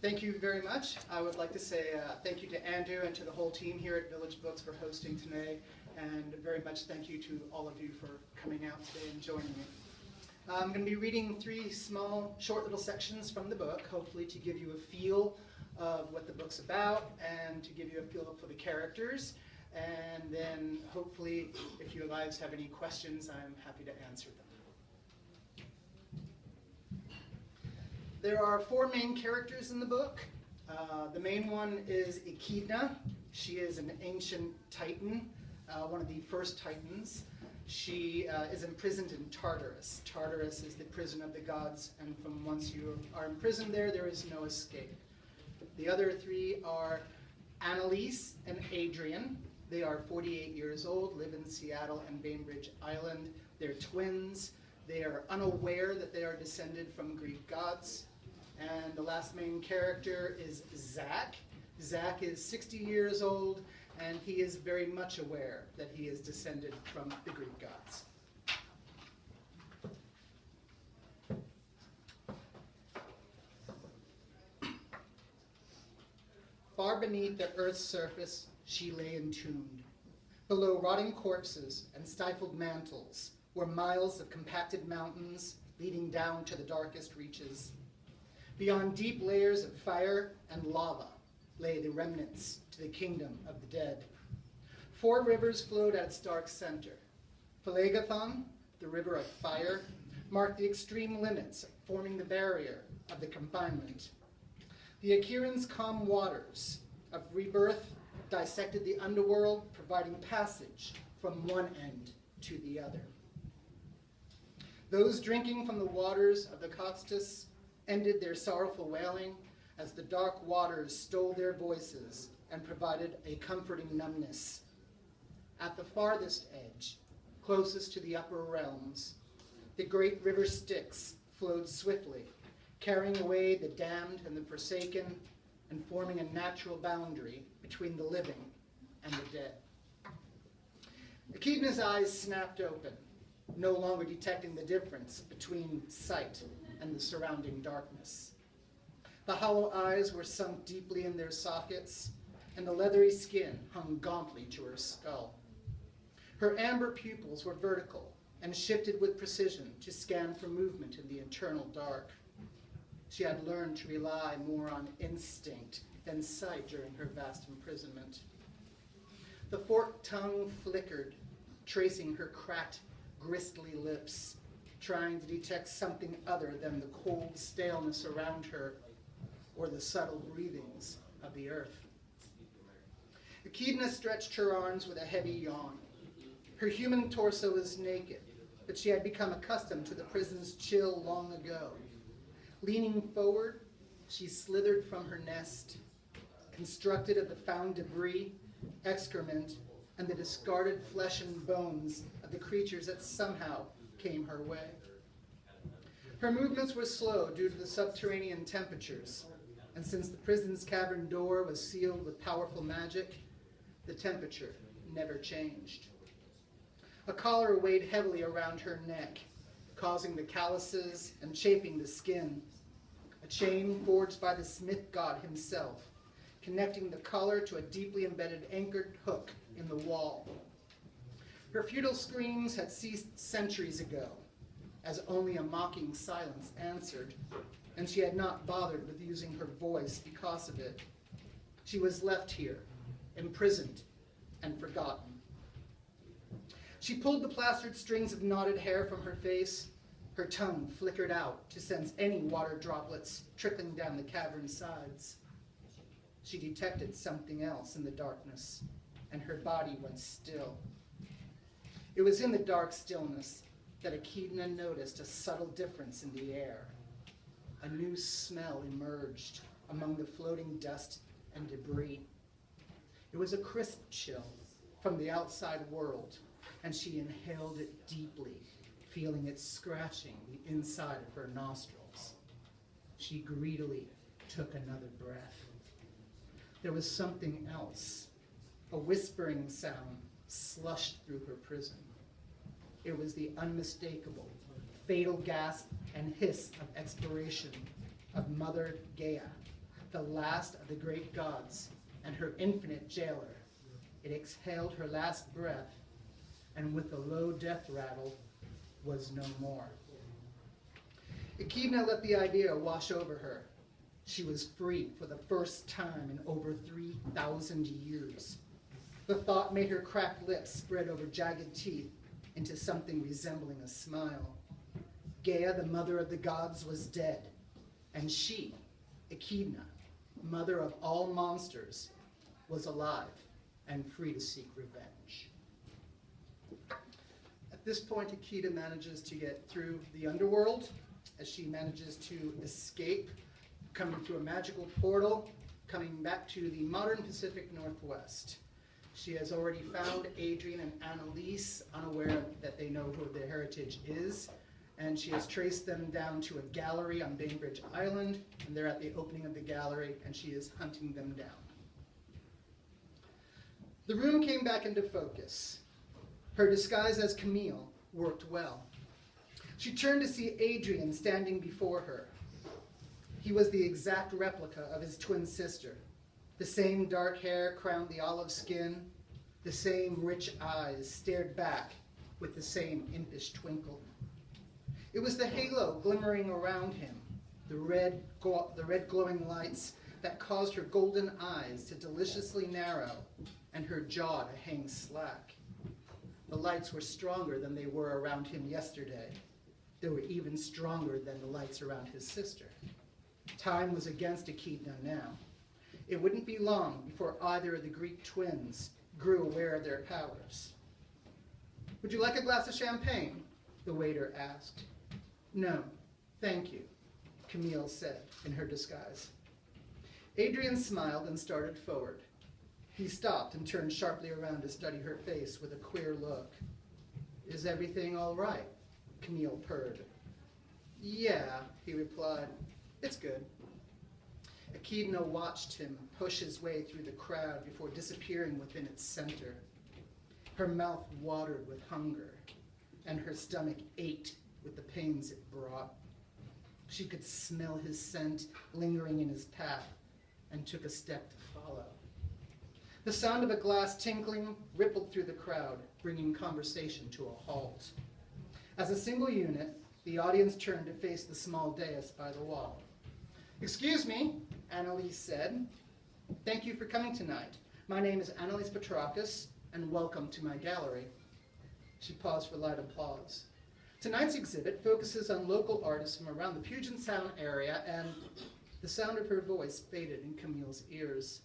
Thank you very much. I would like to say thank you to Andrew and to the whole team here at Village Books for hosting today, and very much thank you to all of you for coming out today and joining me. I'm going to be reading 3 small, short little sections from the book, hopefully to give you a feel of what the book's about and to give you a feel for the characters. And then hopefully, if you guys have any questions, I'm happy to answer them. There are 4 main characters in the book. The main one is Echidna. She is an ancient Titan, one of the first Titans. She is imprisoned in Tartarus. Tartarus is the prison of the gods, and from once you are imprisoned there is no escape. The other 3 are Annalise and Adrian. They are 48 years old, live in Seattle and Bainbridge Island. They're twins. They are unaware that they are descended from Greek gods. And the last main character is Zach. Zach is 60 years old, and he is very much aware that he is descended from the Greek gods. Far beneath the earth's surface, she lay entombed. Below rotting corpses and stifled mantles were miles of compacted mountains leading down to the darkest reaches. Beyond deep layers of fire and lava lay the remnants to the kingdom of the dead. 4 rivers flowed at its dark center. Phlegethon, the river of fire, marked the extreme limits, forming the barrier of the confinement. The Acheron's calm waters of rebirth dissected the underworld, providing passage from one end to the other. Those drinking from the waters of the Coxtus ended their sorrowful wailing as the dark waters stole their voices and provided a comforting numbness. At the farthest edge, closest to the upper realms, the great river Styx flowed swiftly, carrying away the damned and the forsaken and forming a natural boundary between the living and the dead. Echidna's eyes snapped open, no longer detecting the difference between sight and the surrounding darkness. The hollow eyes were sunk deeply in their sockets, and the leathery skin hung gauntly to her skull. Her amber pupils were vertical and shifted with precision to scan for movement in the eternal dark. She had learned to rely more on instinct than sight during her vast imprisonment. The forked tongue flickered, tracing her cracked, gristly lips, trying to detect something other than the cold staleness around her or the subtle breathings of the earth. Echidna stretched her arms with a heavy yawn. Her human torso was naked, but she had become accustomed to the prison's chill long ago. Leaning forward, she slithered from her nest, constructed of the found debris, excrement, and the discarded flesh and bones of the creatures that somehow came her way. Her movements were slow due to the subterranean temperatures, and since the prison's cavern door was sealed with powerful magic, the temperature never changed. A collar weighed heavily around her neck, causing the calluses and chafing the skin. A chain forged by the smith god himself, connecting the collar to a deeply embedded anchored hook in the wall. Her futile screams had ceased centuries ago, as only a mocking silence answered, and she had not bothered with using her voice because of it. She was left here, imprisoned and forgotten. She pulled the plastered strings of knotted hair from her face. Her tongue flickered out to sense any water droplets trickling down the cavern sides. She detected something else in the darkness, and her body went still. It was in the dark stillness that Echidna noticed a subtle difference in the air. A new smell emerged among the floating dust and debris. It was a crisp chill from the outside world, and she inhaled it deeply, feeling it scratching the inside of her nostrils. She greedily took another breath. There was something else. A whispering sound slushed through her prison. It was the unmistakable, fatal gasp and hiss of expiration of Mother Gaia, the last of the great gods and her infinite jailer. It exhaled her last breath, and with a low death rattle, was no more. Echidna let the idea wash over her. She was free for the first time in over 3,000 years. The thought made her cracked lips spread over jagged teeth into something resembling a smile. Gaia, the mother of the gods, was dead, and she, Echidna, mother of all monsters, was alive and free to seek revenge. At this point, Echidna manages to get through the underworld as she manages to escape, coming through a magical portal, coming back to the modern Pacific Northwest. She has already found Adrian and Annalise, unaware that they know who their heritage is, and she has traced them down to a gallery on Bainbridge Island, and they're at the opening of the gallery, and she is hunting them down. The room came back into focus. Her disguise as Camille worked well. She turned to see Adrian standing before her. He was the exact replica of his twin sister. The same dark hair crowned the olive skin, the same rich eyes stared back with the same impish twinkle. It was the halo glimmering around him, the red glowing lights that caused her golden eyes to deliciously narrow and her jaw to hang slack. The lights were stronger than they were around him yesterday. They were even stronger than the lights around his sister. Time was against Echidna now. It wouldn't be long before either of the Greek twins grew aware of their powers. "Would you like a glass of champagne?" the waiter asked. "No, thank you," Camille said in her disguise. Adrian smiled and started forward. He stopped and turned sharply around to study her face with a queer look. "Is everything all right?" Camille purred. "Yeah," he replied. "It's good." Echidna watched him push his way through the crowd before disappearing within its center. Her mouth watered with hunger, and her stomach ached with the pains it brought. She could smell his scent lingering in his path and took a step to follow. The sound of a glass tinkling rippled through the crowd, bringing conversation to a halt. As a single unit, the audience turned to face the small dais by the wall. "Excuse me," Annalise said. "Thank you for coming tonight. My name is Annalise Petrakis, and welcome to my gallery." She paused for light applause. Tonight's exhibit focuses on local artists from around the Puget Sound area, and the sound of her voice faded in Camille's ears.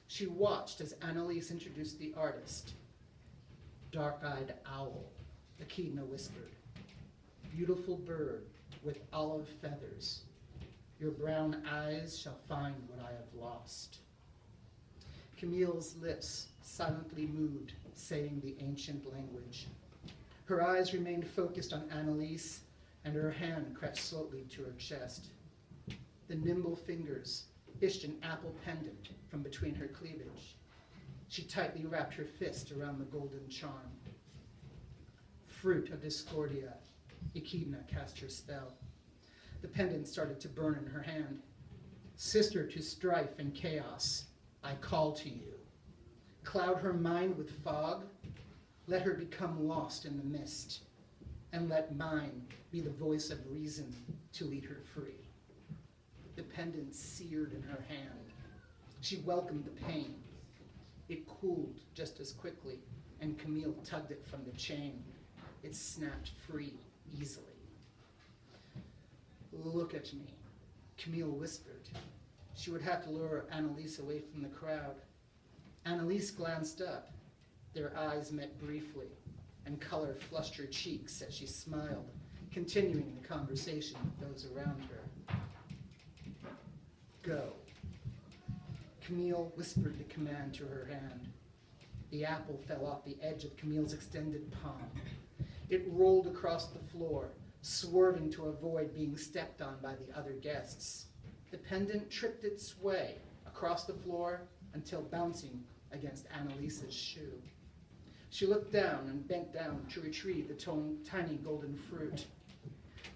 She watched as Annalise introduced the artist. "Dark-eyed owl," Echidna whispered. "Beautiful bird with olive feathers. Your brown eyes shall find what I have lost." Camille's lips silently moved, saying the ancient language. Her eyes remained focused on Annalise, and her hand crept slowly to her chest. The nimble fingers fished an apple pendant from between her cleavage. She tightly wrapped her fist around the golden charm. "Fruit of discordia," Echidna cast her spell. The pendant started to burn in her hand. "Sister to strife and chaos, I call to you. Cloud her mind with fog, let her become lost in the mist, and let mine be the voice of reason to lead her free." The pendant seared in her hand. She welcomed the pain. It cooled just as quickly, and Camille tugged it from the chain. It snapped free easily. "Look at me," Camille whispered. She would have to lure Annalise away from the crowd. Annalise glanced up. Their eyes met briefly, and color flushed her cheeks as she smiled, continuing the conversation with those around her. "Go." Camille whispered the command to her hand. The apple fell off the edge of Camille's extended palm. It rolled across the floor, swerving to avoid being stepped on by the other guests. The pendant tripped its way across the floor until bouncing against Annalise's shoe. She looked down and bent down to retrieve the tiny golden fruit.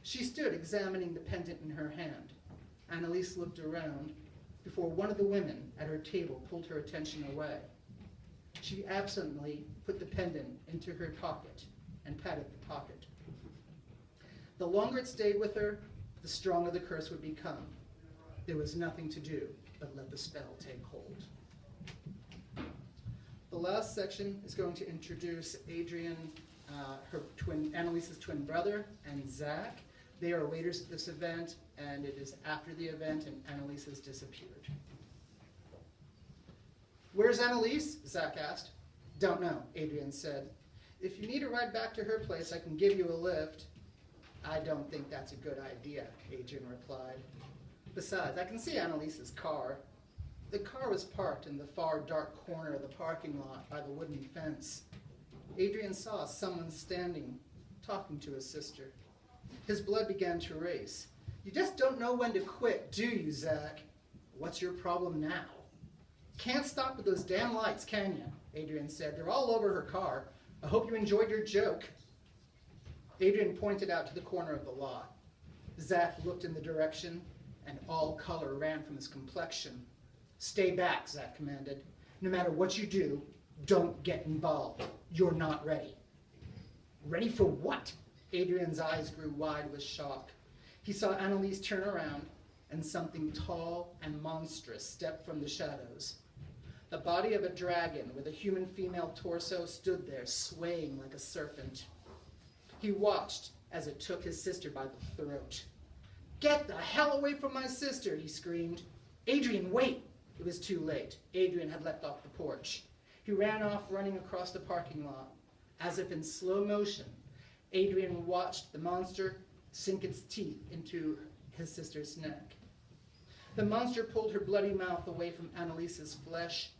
She stood examining the pendant in her hand. Annalise looked around. before one of the women at her table pulled her attention away. She absently put the pendant into her pocket and patted the pocket. The longer it stayed with her, the stronger the curse would become. There was nothing to do but let the spell take hold. The last section is going to introduce Adrian, Annalise's twin brother, and Zach. They are waiters at this event, and it is after the event, and Annalise has disappeared. "Where's Annalise?" Zach asked. "Don't know," Adrian said. "If you need a ride back to her place, I can give you a lift." "I don't think that's a good idea," Adrian replied. "Besides, I can see Annalise's car." The car was parked in the far dark corner of the parking lot by the wooden fence. Adrian saw someone standing, talking to his sister. His blood began to race. "You just don't know when to quit, do you, Zach? What's your problem now?" "Can't stop with those damn lights, can you?" Adrian said. "They're all over her car. I hope you enjoyed your joke." Adrian pointed out to the corner of the lot. Zach looked in the direction, and all color ran from his complexion. "Stay back," Zach commanded. "No matter what you do, don't get involved. You're not ready." "Ready for what?" Adrian's eyes grew wide with shock. He saw Annalise turn around, and something tall and monstrous stepped from the shadows. The body of a dragon with a human female torso stood there, swaying like a serpent. He watched as it took his sister by the throat. "Get the hell away from my sister," he screamed. "Adrian, wait!" It was too late. Adrian had leapt off the porch. He ran off, running across the parking lot. As if in slow motion, Adrian watched the monster sink its teeth into his sister's neck. The monster pulled her bloody mouth away from Annalise's flesh.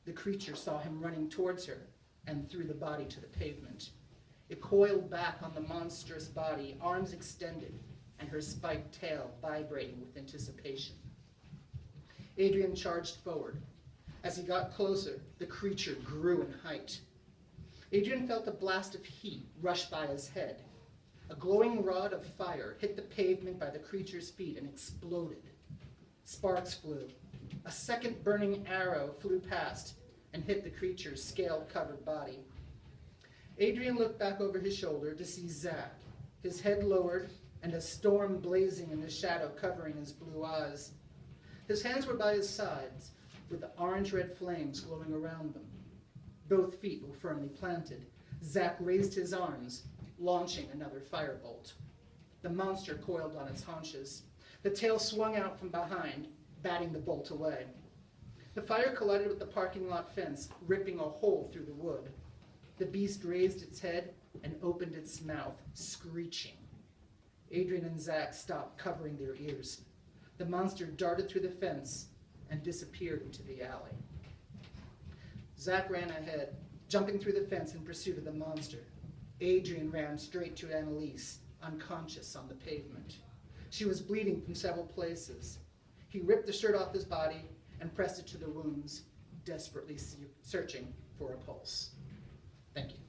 The creature saw him running towards her and threw the body to the pavement. It coiled back on the monstrous body, arms extended, and her spiked tail vibrating with anticipation. Adrian charged forward. As he got closer, the creature grew in height. Adrian felt a blast of heat rush by his head. A glowing rod of fire hit the pavement by the creature's feet and exploded. Sparks flew. A second burning arrow flew past and hit the creature's scale-covered body. Adrian looked back over his shoulder to see Zach, his head lowered and a storm blazing in the shadow covering his blue eyes. His hands were by his sides, with the orange-red flames glowing around them. Both feet were firmly planted. Zach raised his arms, launching another firebolt. The monster coiled on its haunches. The tail swung out from behind, batting the bolt away. The fire collided with the parking lot fence, ripping a hole through the wood. The beast raised its head and opened its mouth, screeching. Adrian and Zach stopped, covering their ears. The monster darted through the fence and disappeared into the alley. Zach ran ahead, jumping through the fence in pursuit of the monster. Adrian ran straight to Annalise, unconscious on the pavement. She was bleeding from several places. He ripped the shirt off his body and pressed it to the wounds, desperately searching for a pulse. Thank you.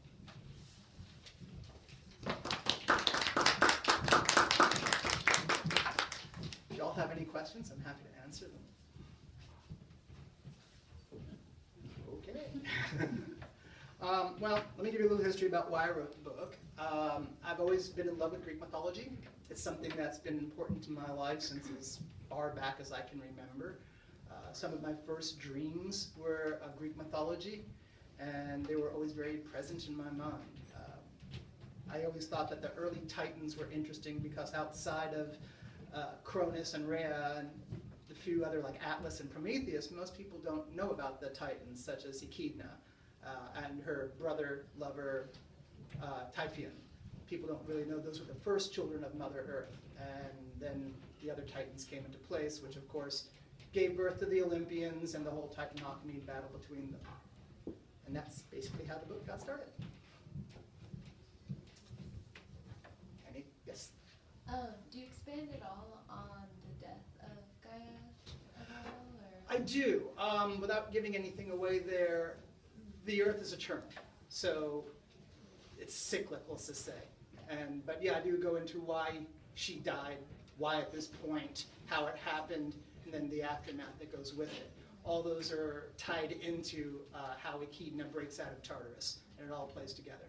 If y'all have any questions, I'm happy to answer them. Okay. Well, let me give you a little history about why I wrote the book. I've always been in love with Greek mythology. It's something that's been important to my life since as far back as I can remember. Some of my first dreams were of Greek mythology, and they were always very present in my mind. I always thought that the early Titans were interesting because outside of Cronus and Rhea and the few other like Atlas and Prometheus, most people don't know about the Titans, such as Echidna and her brother, lover, Typhoon. People don't really know those were the first children of Mother Earth. And then the other Titans came into place, which of course gave birth to the Olympians and the whole Titanomachy battle between them. And that's basically how the book got started. Yes? Do you expand at all on the death of Gaia at all? Or? I do. Without giving anything away there, the Earth is eternal. So it's cyclic, let's just say. But yeah, I do go into why she died, why at this point, how it happened, and then the aftermath that goes with it. All those are tied into how Echidna breaks out of Tartarus, and it all plays together.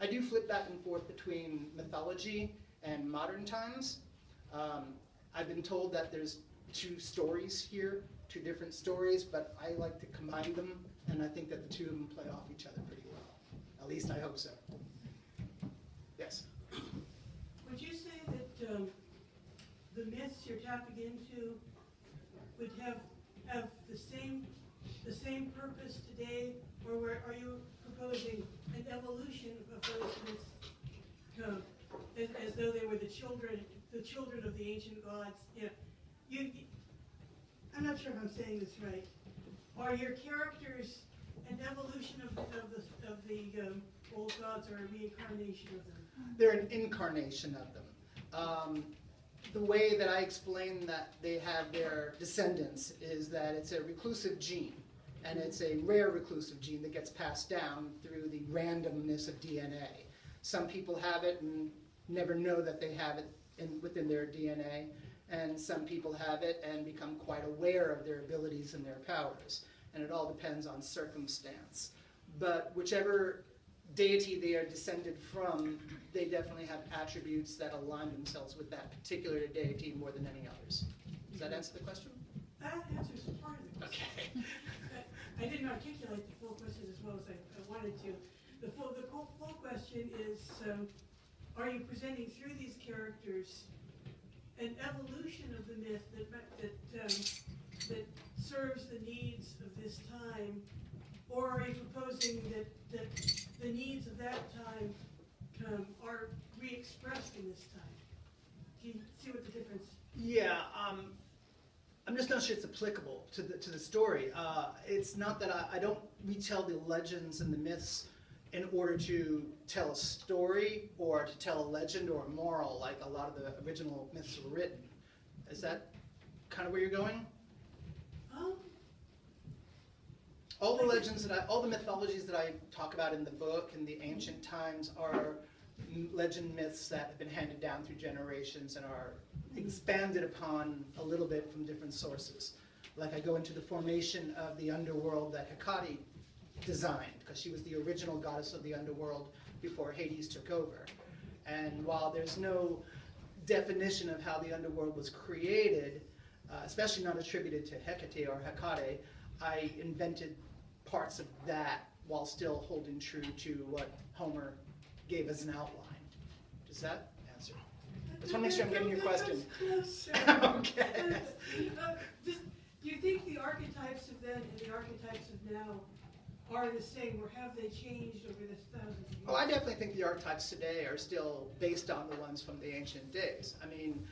I do flip back and forth between mythology and modern times. I've been told that there's two stories here, two different stories, but I like to combine them, and I think that the two of them play off each other pretty well. At least I hope so. Yes? Would you say that the myths you're tapping into would have the same purpose today, or are you proposing an evolution of those myths as though they were the children of the ancient gods? I'm not sure if I'm saying this right. Are your characters an evolution of the old gods, or a reincarnation of them? They're an incarnation of them. The way that I explain that they have their descendants is that it's a reclusive gene, and it's a rare reclusive gene that gets passed down through the randomness of DNA. Some people have it and never know that they have it within their DNA, and some people have it and become quite aware of their abilities and their powers, and it all depends on circumstance. But whichever deity they are descended from, they definitely have attributes that align themselves with that particular deity more than any others. Does that answer the question? That answers part of the question. Okay. I didn't articulate the full question as well as I wanted to. The full question is, are you presenting through these characters an evolution of the myth that serves the needs of this time, or are you proposing that the needs of that time are re-expressed in this time? Do you see what the difference? Yeah, I'm just not sure it's applicable to the story. It's not that I don't retell the legends and the myths in order to tell a story or to tell a legend or a moral like a lot of the original myths were written. Is that kind of where you're going? All the legends all the mythologies that I talk about in the book in the ancient times are legend myths that have been handed down through generations and are expanded upon a little bit from different sources. Like I go into the formation of the underworld that Hecate designed, because she was the original goddess of the underworld before Hades took over. And while there's no definition of how the underworld was created, especially not attributed to Hecate or Hecate, I invented parts of that while still holding true to what Homer gave as an outline. Does that answer? I just want to make sure I'm getting your question. Okay. Do you think the archetypes of then and the archetypes of now are the same, or have they changed over the thousands of years? Well, I definitely think the archetypes today are still based on the ones from the ancient days. I mean,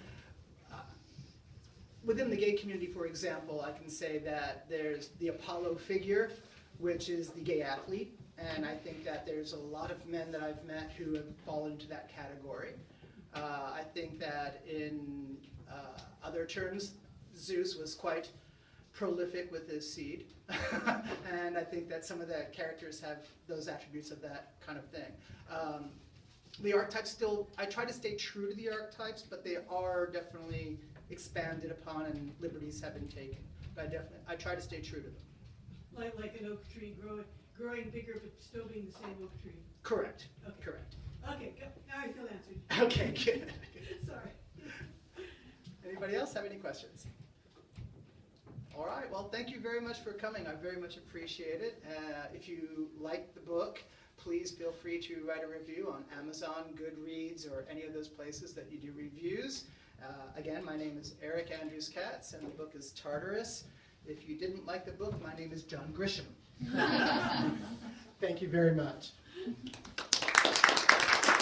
within the gay community, for example, I can say that there's the Apollo figure, which is the gay athlete, and I think that there's a lot of men that I've met who have fallen into that category. I think that in other terms, Zeus was quite prolific with his seed, and I think that some of the characters have those attributes of that kind of thing. The archetypes still, I try to stay true to the archetypes, but they are definitely expanded upon and liberties have been taken. But I try to stay true to them. Like an oak tree growing bigger but still being the same oak tree. Correct. Okay. Correct. Okay, now I feel answered. Okay, good. Sorry. Anybody else have any questions? All right, well, thank you very much for coming. I very much appreciate it. If you like the book, please feel free to write a review on Amazon, Goodreads, or any of those places that you do reviews. Again, my name is Eric Andrews-Katz, and the book is Tartarus. If you didn't like the book, my name is John Grisham. Thank you very much.